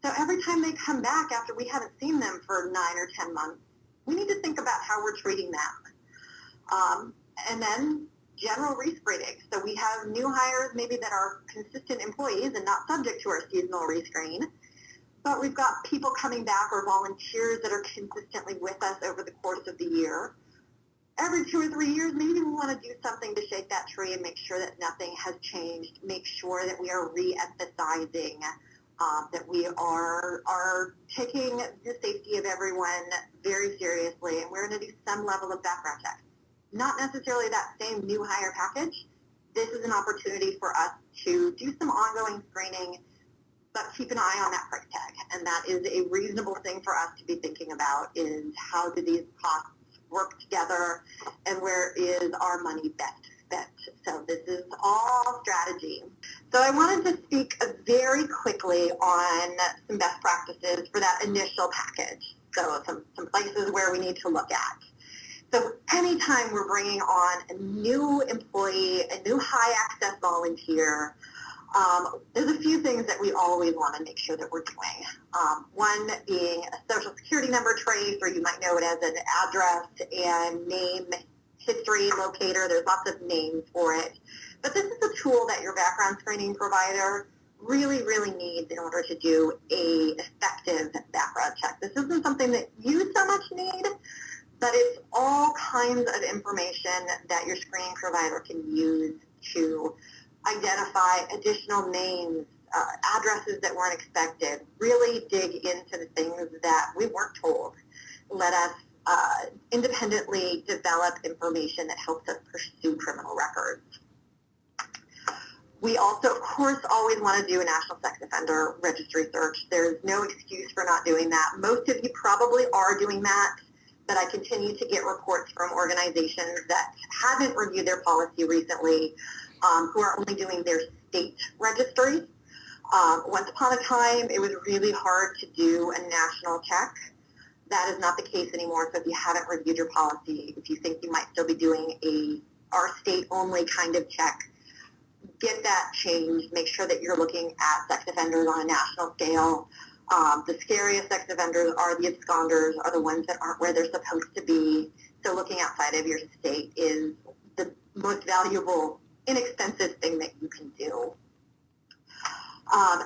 So every time they come back after we haven't seen them for 9 or 10 months, we need to think about how we're treating them. And then general rescreening. So we have new hires maybe that are consistent employees and not subject to our seasonal rescreen, but we've got people coming back or volunteers that are consistently with us over the course of the year. Every 2 or 3 years, maybe we want to do something to shake that tree and make sure that nothing has changed, make sure that we are re-emphasizing that we are taking the safety of everyone very seriously, and we're going to do some level of background check. Not necessarily that same new hire package. This is an opportunity for us to do some ongoing screening, but keep an eye on that price tag. And that is a reasonable thing for us to be thinking about, is how do these costs work together and where is our money best spent. So this is all strategy. So I wanted to speak very quickly on some best practices for that initial package. So some places where we need to look at. So anytime we're bringing on a new employee, a new high-access volunteer, there's a few things that we always want to make sure that we're doing. One being a social security number trace, or you might know it as an address and name history locator. There's lots of names for it. But this is a tool that your background screening provider really, really needs in order to do a effective background check. This isn't something that you so much need, but it's all kinds of information that your screening provider can use to identify additional names, addresses that weren't expected, really dig into the things that we weren't told. Let us independently develop information that helps us pursue criminal records. We also, of course, always want to do a National Sex Offender Registry search. There's no excuse for not doing that. Most of you probably are doing that, but I continue to get reports from organizations that haven't reviewed their policy recently, who are only doing their state registry. Once upon a time, it was really hard to do a national check. That is not the case anymore. So if you haven't reviewed your policy, if you think you might still be doing our state-only kind of check, get that changed. Make sure that you're looking at sex offenders on a national scale. The scariest sex offenders are the absconders, are the ones that aren't where they're supposed to be. So looking outside of your state is the most valuable, inexpensive thing that you can do.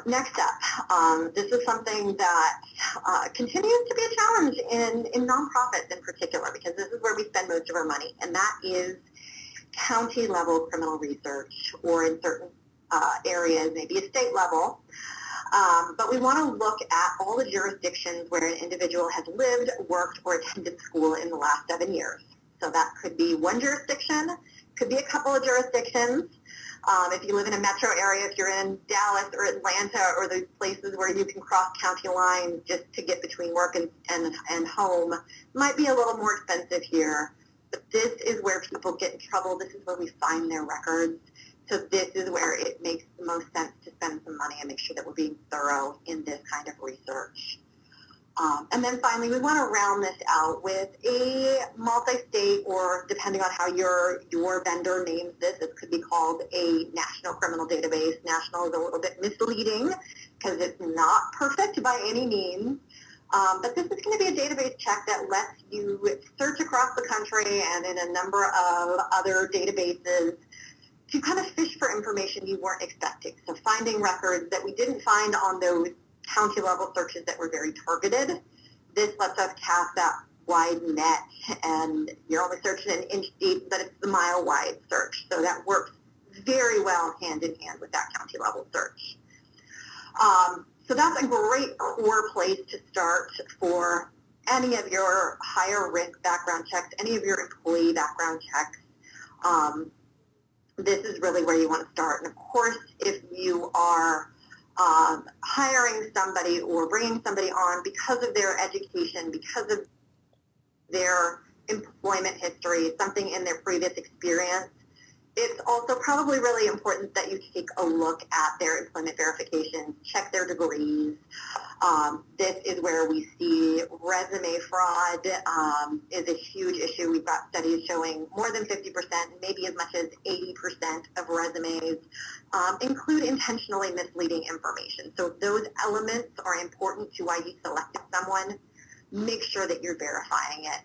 Next up, this is something that continues to be a challenge in nonprofits in particular, because this is where we spend most of our money, and that is county-level criminal research, or in certain areas, maybe a state level. But we want to look at all the jurisdictions where an individual has lived, worked, or attended school in the last 7 years. So that could be one jurisdiction, could be a couple of jurisdictions. If you live in a metro area, if you're in Dallas or Atlanta or those places where you can cross county lines just to get between work and home, might be a little more expensive here. But this is where people get in trouble. This is where we find their records. So this is where it makes the most sense to spend some money and make sure that we're being thorough in this kind of research. And then finally, we want to round this out with a multi-state, or depending on how your vendor names this, it could be called a national criminal database. National is a little bit misleading because it's not perfect by any means. But this is going to be a database check that lets you search across the country and in a number of other databases to kind of fish for information you weren't expecting. So finding records that we didn't find on those county level searches that were very targeted. This lets us cast that wide net, and you're only searching an inch deep, but it's the mile wide search. So that works very well hand in hand with that county level search. So that's a great core place to start for any of your higher risk background checks, any of your employee background checks. This is really where you want to start. And of course, if you are hiring somebody or bringing somebody on because of their education, because of their employment history, something in their previous experience, it's also probably really important that you take a look at their employment verifications, check their degrees. This is where we see resume fraud is a huge issue. We've got studies showing more than 50%, maybe as much as 80% of resumes include intentionally misleading information. So if those elements are important to why you selected someone, make sure that you're verifying it,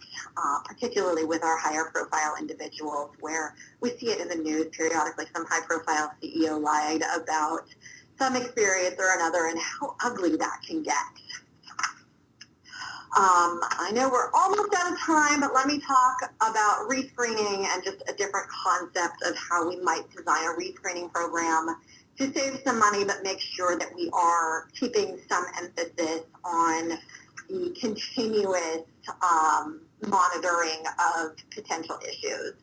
particularly with our higher profile individuals, where we see it in the news periodically. Some high profile CEO lied about some experience or another, and how ugly that can get. I know we're almost out of time, but let me talk about rescreening and just a different concept of how we might design a rescreening program to save some money, but make sure that we are keeping some emphasis on the continuous monitoring of potential issues.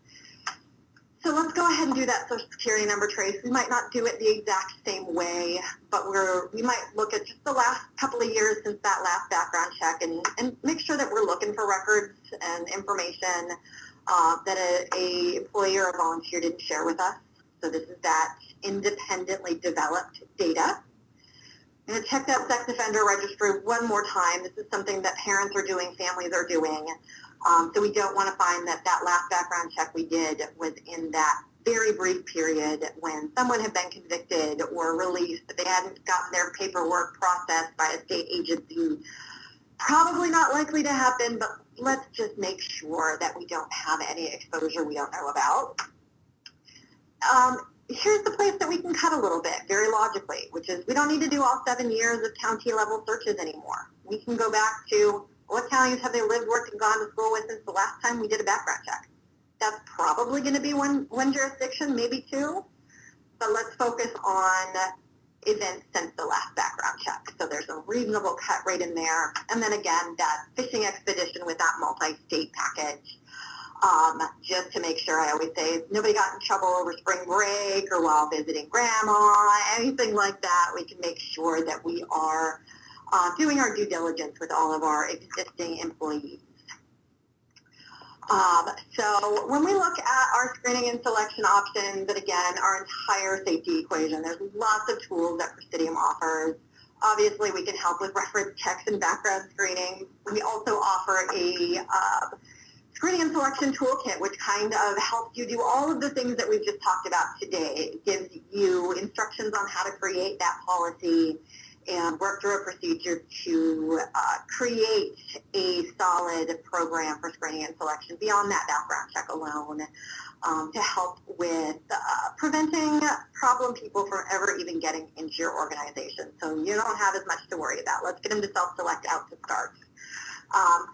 So let's go ahead and do that Social Security number trace. We might not do it the exact same way, but we might look at just the last couple of years since that last background check and make sure that we're looking for records and information that a employee or a volunteer didn't share with us. So this is that independently developed data. I'm going to check that sex offender registry one more time. This is something that parents are doing, families are doing. So we don't want to find that that last background check we did was in that very brief period when someone had been convicted or released, but they hadn't gotten their paperwork processed by a state agency. Probably not likely to happen, but let's just make sure that we don't have any exposure we don't know about. Here's the place that we can cut a little bit, very logically, which is we don't need to do all 7 years of county-level searches anymore. We can go back to what counties have they lived, worked, and gone to school with since the last time we did a background check. That's probably going to be one jurisdiction, maybe two, but let's focus on events since the last background check. So there's a reasonable cut rate in there. And then again, that fishing expedition with that multi-state package. Just to make sure, I always say, nobody got in trouble over spring break or while visiting grandma, anything like that. We can make sure that we are doing our due diligence with all of our existing employees. So when we look at our screening and selection options, and again, our entire safety equation, there's lots of tools that Presidium offers. Obviously, we can help with reference checks and background screening. We also offer a screening and selection toolkit, which kind of helps you do all of the things that we've just talked about today. It gives you instructions on how to create that policy and work through a procedure to create a solid program for screening and selection beyond that background check alone, to help with preventing problem people from ever even getting into your organization. So you don't have as much to worry about. Let's get them to self-select out to start.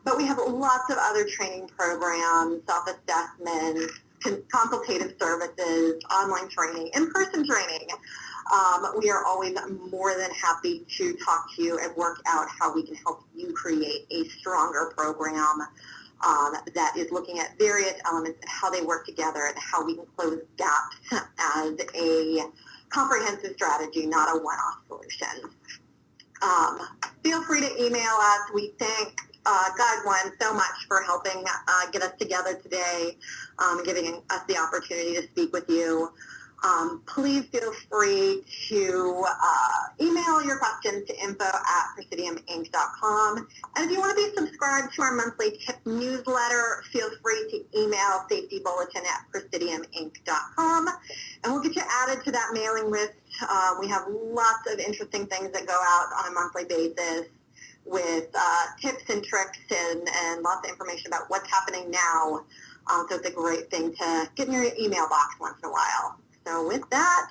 But we have lots of other training programs, self-assessments, consultative services, online training, in-person training. We are always more than happy to talk to you and work out how we can help you create a stronger program that is looking at various elements and how they work together and how we can close gaps as a comprehensive strategy, not a one-off solution. Feel free to email us. We thank GuideOne so much for helping get us together today, giving us the opportunity to speak with you. Please feel free to email your questions to info@presidiuminc.com. And if you want to be subscribed to our monthly tip newsletter, feel free to email safetybulletin@presidiuminc.com, and we'll get you added to that mailing list. We have lots of interesting things that go out on a monthly basis with tips and tricks and lots of information about what's happening now. So it's a great thing to get in your email box once in a while. So with that,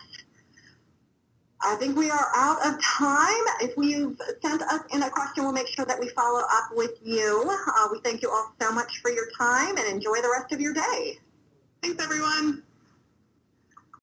I think we are out of time. If you've sent us in a question, we'll make sure that we follow up with you. We thank you all so much for your time and enjoy the rest of your day. Thanks, everyone.